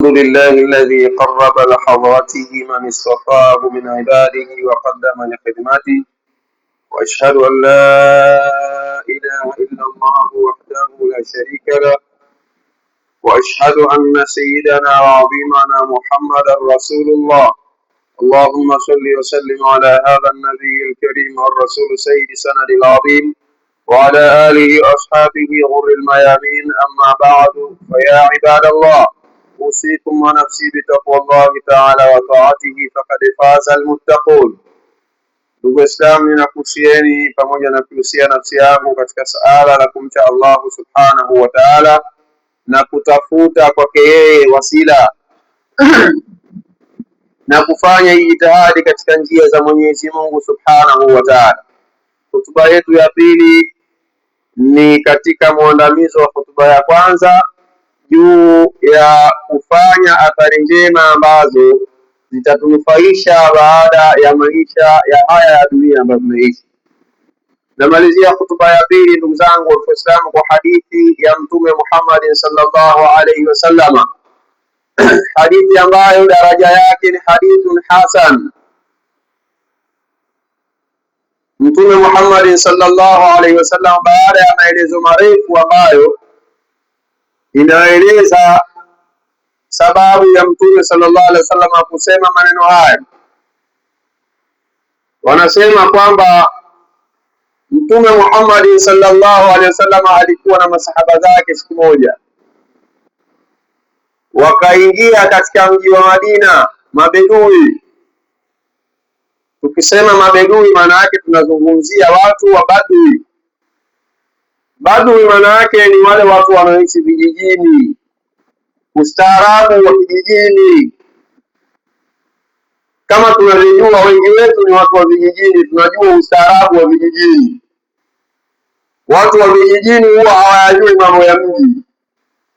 الحمد لله الذي قرب لحضرته من اصطفاه من عباده وقدم لخدمته، وأشهد أن لا إله إلا الله وحده لا شريك له، وأشهد أن سيدنا وعظيمنا محمدا رسول الله. اللهم صل وسلم على هذا النبي الكريم والرسول سيد سند العظيم وعلى آله وأصحابه غر الميامين. أما بعد، فيا عباد الله، أوصيكم ونفسي بتقوى الله تعالى وطاعته فقد فاز المتقون. Ndugu Waislamu, ninakuhusieni pamoja na kuhusia nafsi yangu katika suala la kumcha Allah subhanahu wa ta'ala na kutafuta kwake yeye wasila na kufanya jitihadi katika njia za Mwenyezi Mungu subhanahu wa ta'ala. Hotuba yetu ya pili ni katika muandamizo wa hotuba ya kwanza juu ya kufanya athari njema ambazo zitatunufaisha baada ya maisha ya haya ya dunia ambayo tunaishi. Namalizia hotuba ya pili, ndugu zangu Waislamu, kwa hadithi ya Mtume Muhammad sallallahu alaihi wasallam, hadithi ambayo daraja yake ni hadithun hasan. Mtume Muhammad sallallahu alaihi wasallam, baada ya maelezo marefu ambayo inaeleza sababu ya Mtume sallallahu alaihi wasallam kusema maneno haya, wanasema kwamba Mtume Muhammad sallallahu alaihi wasallam alikuwa na masahaba zake. Siku moja wakaingia katika mji wa Madina mabedui. Tukisema mabedui, maana yake tunazungumzia watu wa Badui. Badui maana yake ni wale watu wanaoishi vijijini, ustaarabu wa vijijini. Kama tunavyojua wengi wetu ni watu wa vijijini, tunajua ustaarabu wa vijijini. Watu wa vijijini huwa hawajui mambo ya mji,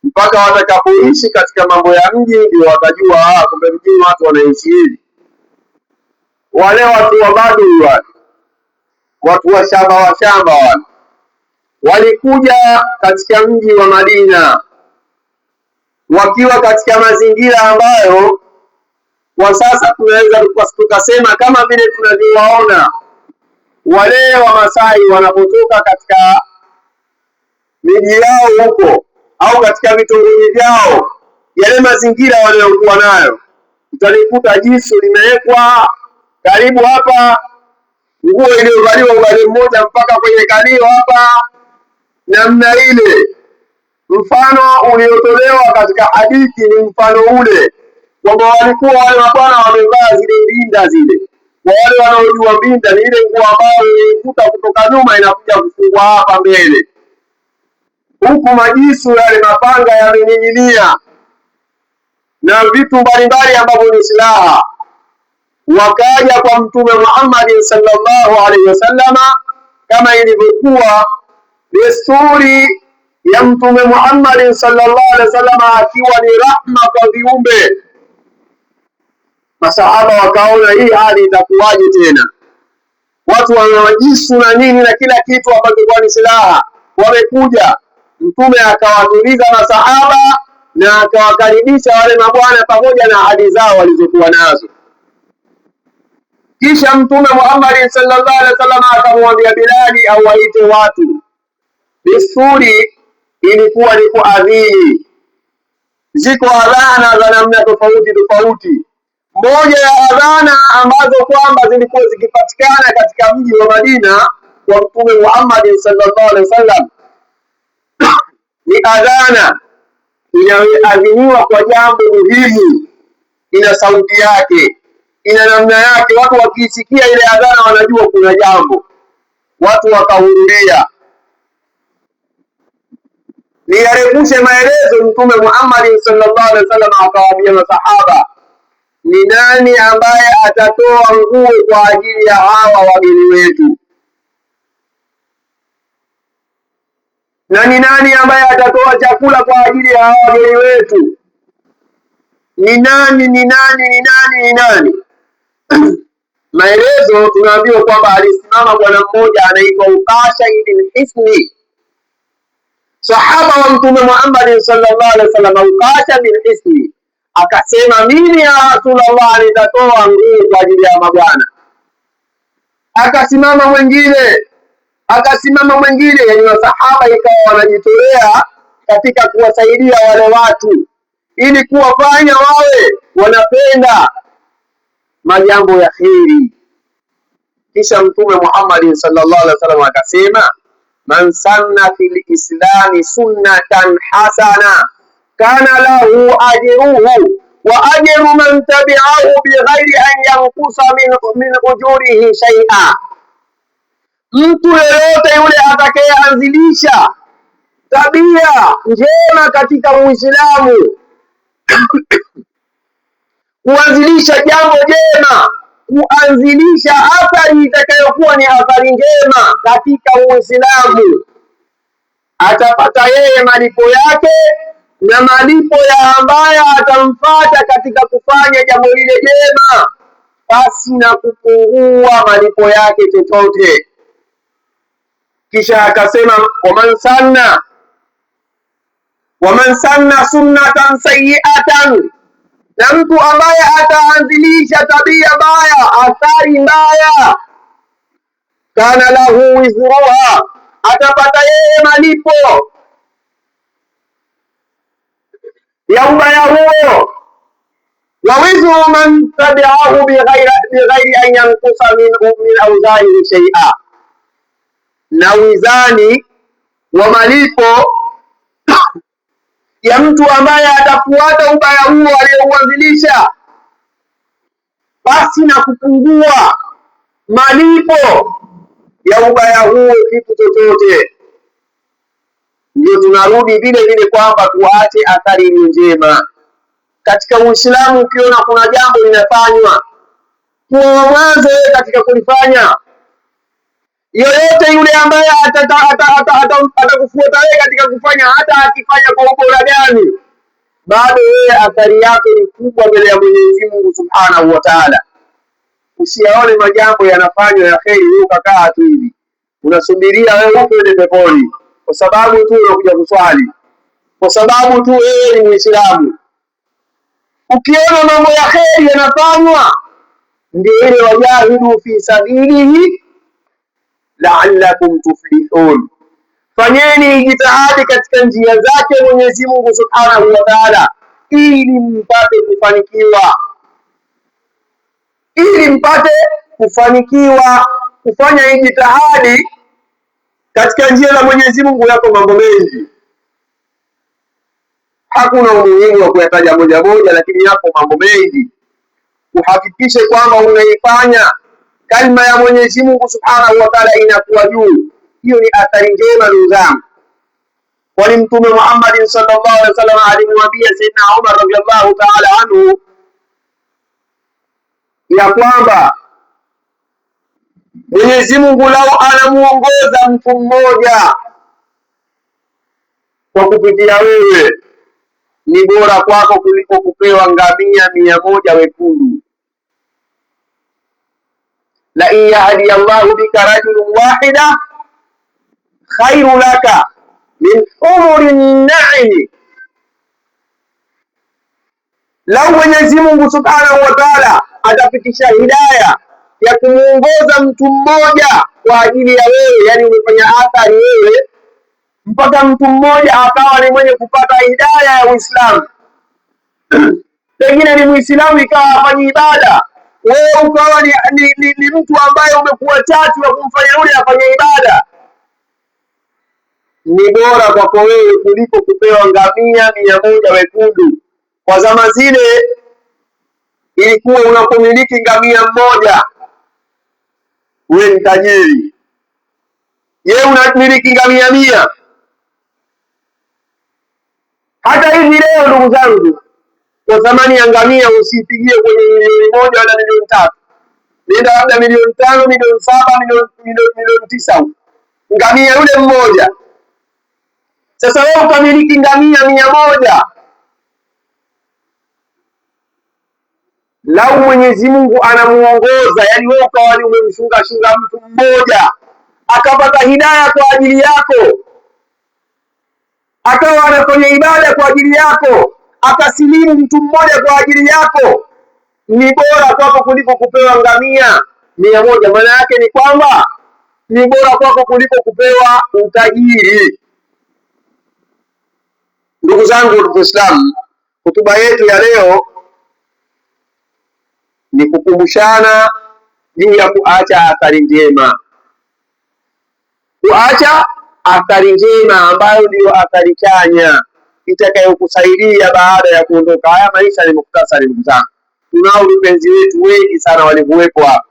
mpaka watakapoishi katika mambo ya mji ndio watajua kumbe mjini watu wanaishi hivi. Wale watu wa Badui, watu wa shamba wale walikuja katika mji wa Madina wakiwa katika mazingira ambayo kwa sasa tunaweza tukasema kama vile tunavyowaona wale wa Masai wanapotoka katika miji yao huko au katika vitongoji vyao, yale mazingira wanayokuwa nayo. Utalikuta jisu limewekwa karibu hapa, nguo iliyovaliwa upande mmoja mpaka kwenye kalio hapa, namna ile. Mfano uliotolewa katika hadithi ni mfano ule, kwamba walikuwa wale mabwana wamevaa zile binda zile. Kwa wale wanaojua binda ni ile nguo ambayo inaikuta kutoka nyuma inakuja kufungwa hapa mbele, huku majisu yale mapanga yamening'inia na vitu mbalimbali ambavyo ni silaha. Wakaja kwa Mtume Muhammad sallallahu alaihi wasallama, kama ilivyokuwa desturi ya Mtume Muhammad sallallahu alaihi wasallama, akiwa ni rahma kwa viumbe. Masahaba wakaona hii hali itakuwaje tena, watu wanawajisu na nini na kila kitu ambacho kwa ni silaha wamekuja. Mtume akawatuliza masahaba na akawakaribisha wale mabwana pamoja na hali zao walizokuwa nazo. Kisha Mtume Muhammad sallallahu alaihi wasallam akamwambia Bilali au waite watu. Desturi ilikuwa ni kuadhini. Ziko adhana za namna tofauti tofauti. Moja ya adhana ambazo kwamba zilikuwa zikipatikana katika mji wa Madina kwa Mtume Muhammad sallallahu alaihi wasallam ni adhana inayoadhiniwa kwa jambo muhimu, ina sauti yake, ina namna yake. Watu wakisikia ile adhana wanajua kuna jambo, watu wakahudhuria. Niyarejeshe maelezo, Mtume Muhammad sallallahu alaihi wasallam akawaambia masahaba, ni nani ambaye atatoa nguo kwa ajili ya hawa wageni wetu? Na ni nani ambaye atatoa chakula kwa ajili ya hawa wageni wetu? Ni nani? Maelezo tunaambiwa kwamba alisimama bwana mmoja anaitwa Ukasha ibn Hisni, sahaba wa Mtume Muhammad sallallahu alaihi wasallam. Ukasha ibn Hisni akasema mimi ya Rasulullah nitatoa nguo kwa ajili ya mabwana. Akasimama mwingine, yani masahaba ikawa wanajitolea katika kuwasaidia wale watu ili kuwafanya wawe wanapenda majambo ya kheri. Kisha Mtume Muhammad sallallahu alaihi wasallam akasema, man sanna fil islami sunnatan hasana kana lahu ajruhu wa ajru man tabi'ahu bighairi an yanqusa min ujurihi shay'a. Mtu yeyote yule atakayeanzilisha tabia njema katika Uislamu, kuanzilisha jambo jema, kuanzilisha athari itakayokuwa ni athari njema katika Uislamu, atapata yeye malipo yake na malipo ya ambaye atamfuata katika kufanya jambo lile jema, basi na kupungua malipo yake chochote. Kisha akasema, waman sanna sunnatan sayyi'atan, na mtu ambaye ataanzilisha tabia mbaya, athari mbaya, kana lahu wizruha, atapata yeye malipo ya ubaya huo, wa wizru man tabi'ahu bighairi an yanqusa min awzarihi shay'a, na wizani wa malipo ya mtu ambaye atafuata ubaya huo aliyouanzilisha, basi na kupungua malipo ya ubaya huo kitu chochote. Ndio tunarudi vile vile kwamba tuache athari njema katika Uislamu. Ukiona kuna jambo linafanywa, kuwa mwanzo katika kulifanya. Yoyote yule ambaye atakufuata wewe katika kufanya, hata akifanya kwa ubora gani, bado wewe athari yake ni kubwa mbele ya Mwenyezi Mungu Subhanahu wa Ta'ala. Usiyaone majambo yanafanywa ya kheri, wewe ukakaa tu hivi unasubiria wewe uende peponi kwa sababu tu unakuja kuswali, kwa sababu tu wewe ni Muislamu. Ukiona mambo ya kheri yanafanywa, ndio ile wajahidu fi sabilihi la'allakum tuflihun, fanyeni jitihadi katika njia zake Mwenyezi Mungu Subhanahu wa Ta'ala ili mpate kufanikiwa. Kufanya jitihadi katika njia za Mwenyezi Mungu yako mambo mengi, hakuna umuhimu wa kuyataja moja moja, lakini yako mambo mengi. Uhakikishe kwamba unaifanya kalima ya Mwenyezi Mungu Subhanahu wa Ta'ala inakuwa juu. Hiyo ni athari njema ndugu zangu, kwani Mtume Muhammad sallallahu alaihi wasallam alimwambia Sayyidina Umar radhiyallahu ta'ala anhu ya kwamba Mwenyezi Mungu lao anamuongoza mtu mmoja kwa kupitia wewe, ni bora kwako kuliko kupewa ngamia 100 wekundu. La in yahdi Allahu bika rajulun wahida khairu laka min umurin na'im. Lau Mwenyezi Mungu Subhanahu wa Ta'ala atafikisha hidayah ya kumuongoza mtu mmoja kwa ajili ya wewe, yani umefanya athari wewe mpaka mtu mmoja akawa ni mwenye kupata hidayah ya Uislamu. Pengine ni Muislamu ikawa afanye ibada, wewe ukawa ni mtu ambaye umekuwa chachu ya kumfanya yule afanye ibada, ni bora kwako wewe kuliko kupewa ngamia 100 wekundu. Kwa zama zile ilikuwa unapomiliki ngamia mmoja wewe ni tajiri, yeye unamiliki ngamia 100. Hata hivi leo ndugu zangu, kwa thamani ya ngamia usipigie kwenye milioni 1 wala milioni 3, nenda labda milioni 5, milioni 7, milioni 9 ngamia yule mmoja. Sasa wewe ukamiliki ngamia 100, lau Mwenyezi Mungu anamuongoza, yani wewe ukawa ni umemshunga mtu mmoja akapata hidayah kwa ajili yako, akawa anafanya ibada kwa ajili yako, akasilimu mtu mmoja kwa ajili yako ni bora kwako kuliko kupewa ngamia 100. Maana yake ni kwamba ni bora kwako kuliko kupewa utajiri. Ndugu zangu Waislamu, hotuba yetu ya leo ni kukumbushana juu ya kuacha athari njema. Kuacha athari njema ambayo ndiyo athari chanya itakayokusaidia baada ya kuondoka. Haya maisha ni mukhtasari ndugu zangu. Tunao vipenzi wetu wengi sana walikuwepo hapa.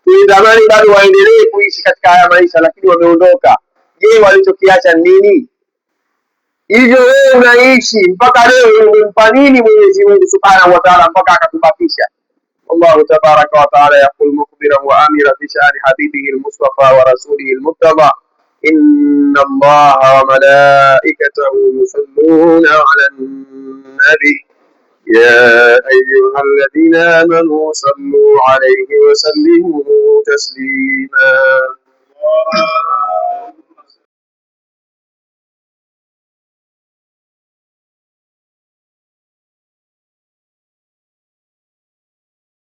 Tulitamani bado waendelee kuishi katika haya maisha, lakini wameondoka. Je, walichokiacha nini? Hivyo wewe unaishi mpaka leo, umempa nini Mwenyezi Mungu Subhanahu wa Ta'ala mpaka akakubakisha? Allah tabaraka wa ta'ala yaqul mukbiran wa amira fi sha'ni habibihi al-Mustafa wa rasulihi al-Murtada, inna Allaha wa malaikatahu yusalluna 'alan nabi يا أيها الذين آمنوا صلوا عليه وسلموا تسليما.